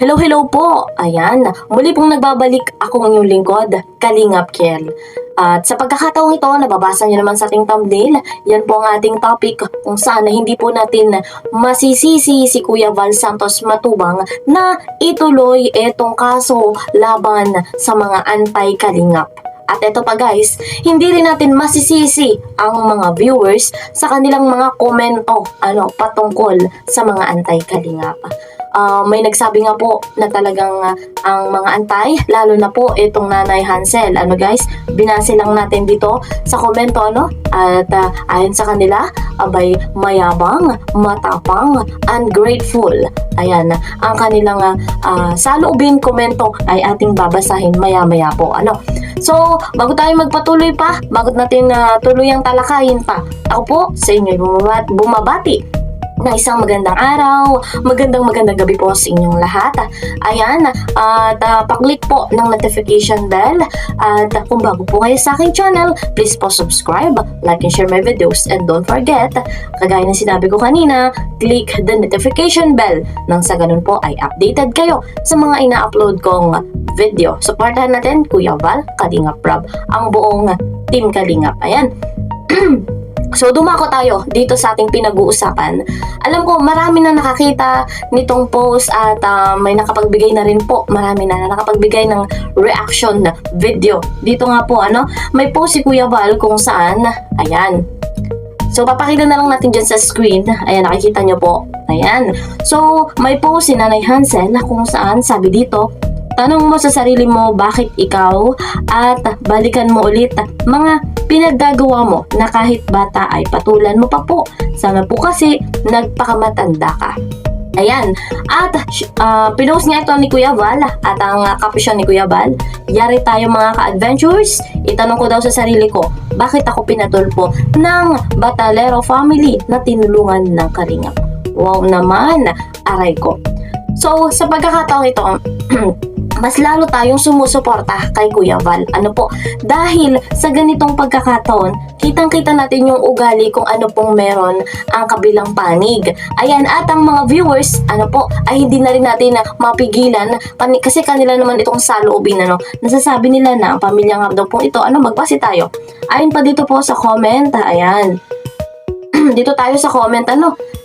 Hello, hello po! Ayan, muli pong nagbabalik akong inyong lingkod, Kalingap Kiel. At sa pagkakataong ito, nababasa niyo naman sa ating thumbnail, yan po ang ating topic kung saan hindi po natin masisisi si Kuya Val Santos Matubang na ituloy itong kaso laban sa mga anti-Kalingap. At ito pa guys, hindi rin natin masisisi ang mga viewers sa kanilang mga komento patungkol sa mga anti-Kalingap. May nagsabi nga po na talagang ang mga antay, lalo na po itong Nanay Hansel. Guys, binase lang natin dito sa komento at ayon sa kanila, abay mayabang, matapang, ungrateful. Ayan, ang kanilang saloobin komento ay ating babasahin maya-maya po. So, bago tayo magpatuloy pa, bago natin tuluyang talakayin pa, ako po sa inyo bumabati na isang magandang araw, magandang gabi po sa inyong lahat. Ayan, at paklik po ng notification bell. At kung bago po kayo sa aking channel, please po subscribe, like and share my videos. And don't forget, kagaya ng sinabi ko kanina, click the notification bell nang sa ganun po ay updated kayo sa mga ina-upload kong video. Supportahan natin Kuya Val, Kalingap Rob, ang buong team Kalingap. Ayan. So, dumako tayo dito sa ating pinag-uusapan. Alam ko, marami na nakakita nitong post at may nakapagbigay na rin po. Marami na nakapagbigay ng reaction na video. Dito nga po, may post si Kuya Val kung saan, ayan. So, papakita na lang natin dyan sa screen. Ayan, nakikita nyo po. Ayan. So, may post si Nanay Hansel na kung saan, sabi dito, tanong mo sa sarili mo bakit ikaw at balikan mo ulit mga pinaggagawa mo na kahit bata ay patulan mo pa po. Sana po kasi nagpakamatanda ka. Ayan. At pinost nga ito ni Kuya Val at ang caption ni Kuya Val, yari tayo mga ka-adventures. Itanong ko daw sa sarili ko, bakit ako pinatulpo ng Batalero family na tinulungan ng Kalingap? Wow naman, aray ko. So, sa pagkakataong ito, mas lalo tayong sumusuporta kay Kuya Val. Dahil sa ganitong pagkakataon, kitang-kita natin yung ugali kung ano pong meron ang kabilang panig. Ayan, at ang mga viewers, ay hindi na rin natin mapigilan kasi kanila naman itong saloobin, nasasabi nila na ang pamilya nga daw pong ito, magbase tayo. Ayon pa dito po sa comment, ayan. Dito tayo sa comment,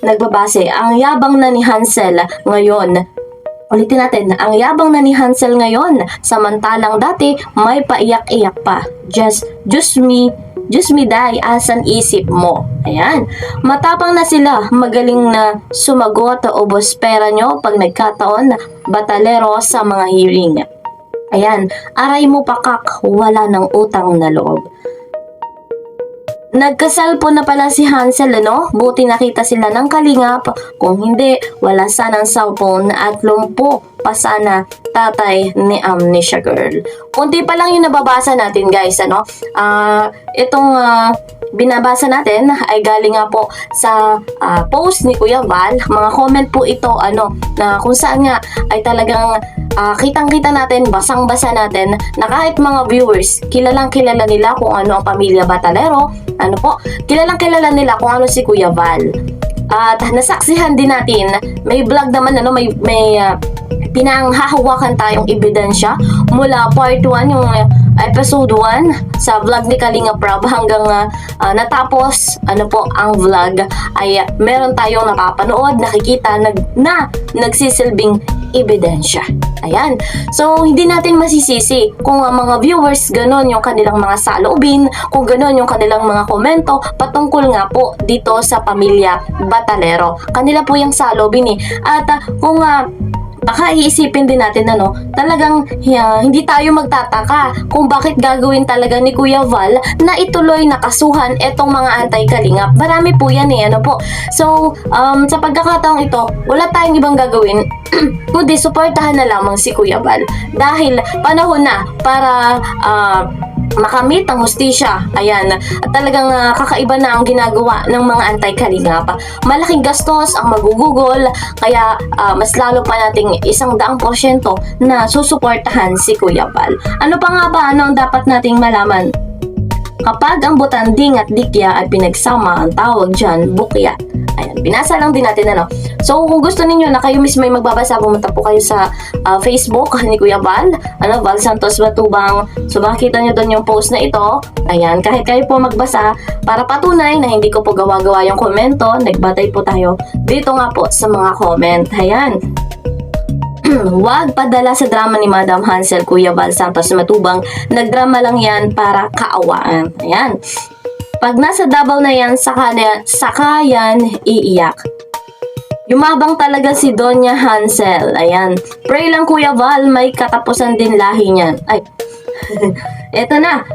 nagbabase, ang yabang na ni Hansel ngayon. Ulitin natin, ang yabang na ni Hansel ngayon, samantalang dati may paiyak-iyak pa. Just me die, asan isip mo? Ayan, matapang na sila, magaling na sumagot, ubos pera nyo pag nagkataon, batalero sa mga hearing. Ayan, aray mo pakak, wala ng utang na loob. Nagkasal po na pala si Hansel, Buti nakita sila ng Kalingap. Kung hindi, wala sanang cellphone at lumpo pa sana tatay ni Amnesia Girl. Kunti pa lang yung nababasa natin, guys, Itong binabasa natin ay galing nga po sa post ni Kuya Val. Mga comment po ito, na kung saan nga ay talagang kitang-kita natin, basang-basa natin na kahit mga viewers, kilalang-kilala nila kung ano ang pamilya Batalero, kilalang-kilala nila kung ano si Kuya Val. At nasaksihan din natin, may vlog naman, may pinanghahawakan tayong ebidensya mula part 1, yung episode 1 sa vlog ni Kalingap Rob hanggang natapos ang vlog ay meron tayong napapanood, nakikita na nagsisilbing ebidensya. Ayan. So, hindi natin masisisi kung mga viewers ganon yung kanilang mga saloobin, kung ganon yung kanilang mga komento patungkol nga po dito sa pamilya Batalero. Kanila po yung saloobin At kung baka iisipin din natin talagang hindi tayo magtataka kung bakit gagawin talaga ni Kuya Val na ituloy nakasuhan etong mga anti-Kalingap. Marami po yan So, sa pagkakataong ito, wala tayong ibang gagawin kundi suportahan na lamang si Kuya Val dahil panahon na para makamit ang hustisya. Ayan, at talagang kakaiba na ang ginagawa ng mga anti-Kalingap. Malaking gastos ang magugugol, kaya mas lalo pa nating 100% na susuportahan si Kuya Val. Ano pa nga ba ang dapat nating malaman? Kapag ang butanding at dikya ay pinagsama, ang tawag dyan, bukya. Ayan, binasa lang din natin ano. So kung gusto ninyo na kayo mismo ay magbabasa, pumunta po kayo sa Facebook ni Kuya Val, Val Santos Batubang. So makikita nyo doon yung post na ito. Ayan, kahit kayo po magbasa, para patunay na hindi ko po gawa-gawa yung komento, nagbatay po tayo dito nga po sa mga comment. Ayan. Huwag padala sa drama ni Madam Hansel, Kuya Val Santos Matubang. Nagdrama lang yan para kaawaan. Ayan. Pag nasa Davao na yan, saka yan iiyak. Yumabang talaga si Doña Hansel. Ayan. Pray lang Kuya Val, may katapusan din lahi niyan. Ay. Eto na.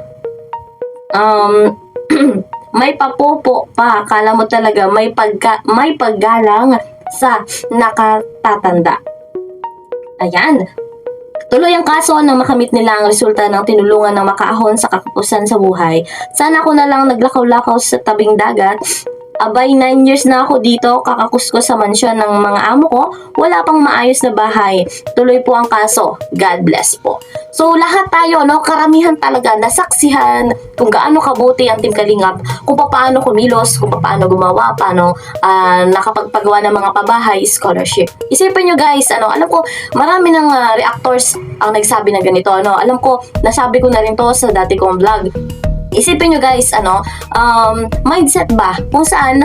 May papopo pa. Akala mo talaga may paggalang sa nakatatanda. Ayan. Tuloy ang kaso nang makamit nila ang resulta ng tinulungan ng makaahon sa katapusan sa buhay. Sana ako na lang naglakaw-lakaw sa tabing dagat. Abay, 9 years na ako dito, kakakuskos sa mansyon ng mga amo ko, wala pang maayos na bahay. Tuloy po ang kaso. God bless po. So, lahat tayo, karamihan talaga nasaksihan kung gaano kabuti ang Team Kalingap, kung paano kumilos, kung paano gumawa, paano nakapagpagawa ng mga pabahay, scholarship. Isipin nyo guys, alam ko, marami ng reactors ang nagsabi na ganito, alam ko, nasabi ko na rin to sa dati kong vlog. Isipin nyo guys, mindset ba? Kung saan,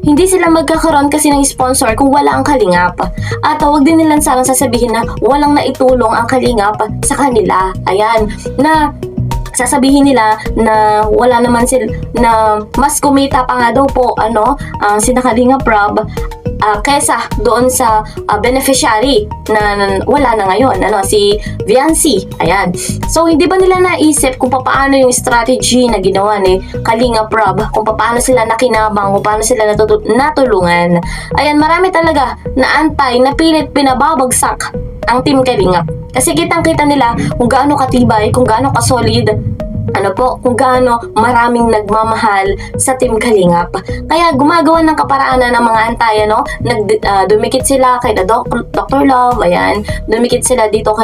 hindi sila magkakaroon kasi ng sponsor kung wala ang Kalingap. At huwag din nilang sarang sasabihin na walang naitulong ang Kalingap sa kanila. Ayan, na sasabihin nila na wala naman sila, na mas kumita pa nga daw po, sina Kalingap Rob, kesa doon sa beneficiary na wala na ngayon, si Viancy. Ayan. So, hindi ba nila naisip kung paano yung strategy na ginawa ni Kalingap Rob, kung paano sila nakinabang, kung paano sila natulungan. Ayan, marami talaga na pilit pinababagsak ang Team Kalingap. Kasi kitang-kita nila kung gaano katibay, kung gaano kasolid, kung gaano maraming nagmamahal sa Team Kalingap. Kaya gumagawa ng kaparaanan ng mga antay, dumikit sila kay Dr. Love, ayan, dumikit sila dito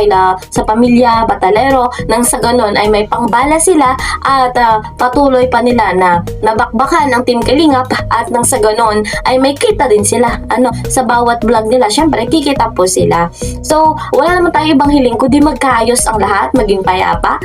sa pamilya Batalero, nang sa ganon ay may pangbala sila at patuloy pa nila na nabakbakan ang Team Kalingap at nang sa ganon ay may kita din sila, sa bawat vlog nila, syempre kikita po sila. So, wala naman tayo ibang hiling kundi magkaayos ang lahat, maging payapa,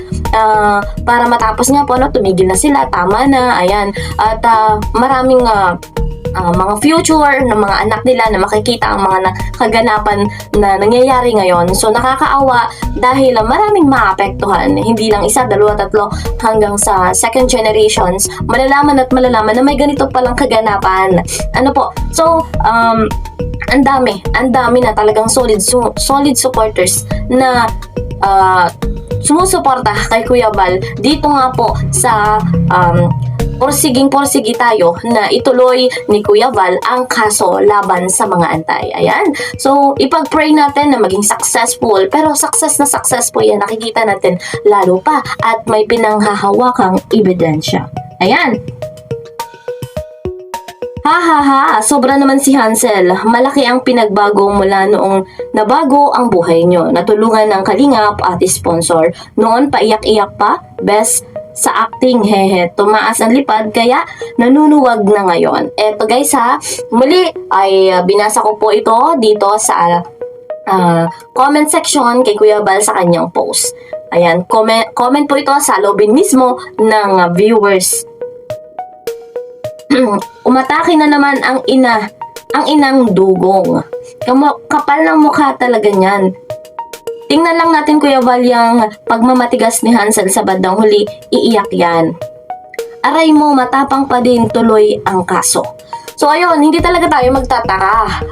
para matapos nga po, tumigil na sila, tama na, ayan. At maraming mga future ng mga anak nila na makikita ang mga kaganapan na nangyayari ngayon. So, nakakaawa dahil maraming maapektuhan. Hindi lang isa, dalawa, tatlo, hanggang sa second generations, malalaman na may ganito palang kaganapan. So, ang dami na talagang solid supporters na sumusuporta kay Kuya Val dito nga po sa porsigi tayo na ituloy ni Kuya Val ang kaso laban sa mga antay. Ayan. So, ipag-pray natin na maging successful. Pero success na success po yan. Nakikita natin lalo pa at may pinanghahawakang ebidensya. Ayan. Sobra naman si Hansel. Malaki ang pinagbago mula noong nabago ang buhay nyo. Natulungan ng Kalingap at sponsor. Noon, paiyak-iyak pa. Best sa acting, hehe. Tumaas ang lipad, kaya nanunuwag na ngayon. Eto guys muli ay binasa ko po ito dito sa comment section kay Kuya Val sa kanyang post. Ayan, comment po ito sa lobin mismo ng viewers. Umatake na naman ang inang dugong. Kapal ng mukha talaga niyan. Tingnan lang natin Kuya Val yung pagmamatigas ni Hansel sa bandang huli, iiyak yan. Aray mo, matapang pa din tuloy ang kaso. So ayun, hindi talaga tayo magtataka.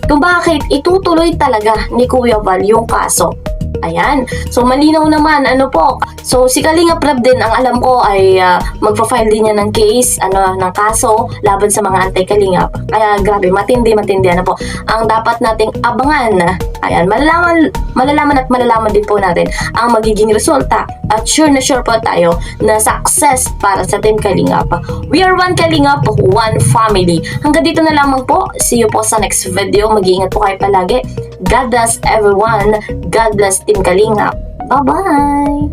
Kung bakit itutuloy talaga ni Kuya Val yung kaso. Ayan. So, malinaw naman, So, si Kalingap Rob din, ang alam ko ay magpa-file din niya ng case, ng kaso laban sa mga anti-Kalingap. Kaya, grabe, matindi, ang dapat nating abangan. Ayan, malalaman din po natin ang magiging resulta. At sure na sure po tayo na success para sa Team Kalingap. We are one Kalingap, one family. Hanggang dito na lamang po. See you po sa next video. Mag-iingat po kayo palagi. God bless everyone. God bless Team Kalingap. Bye-bye!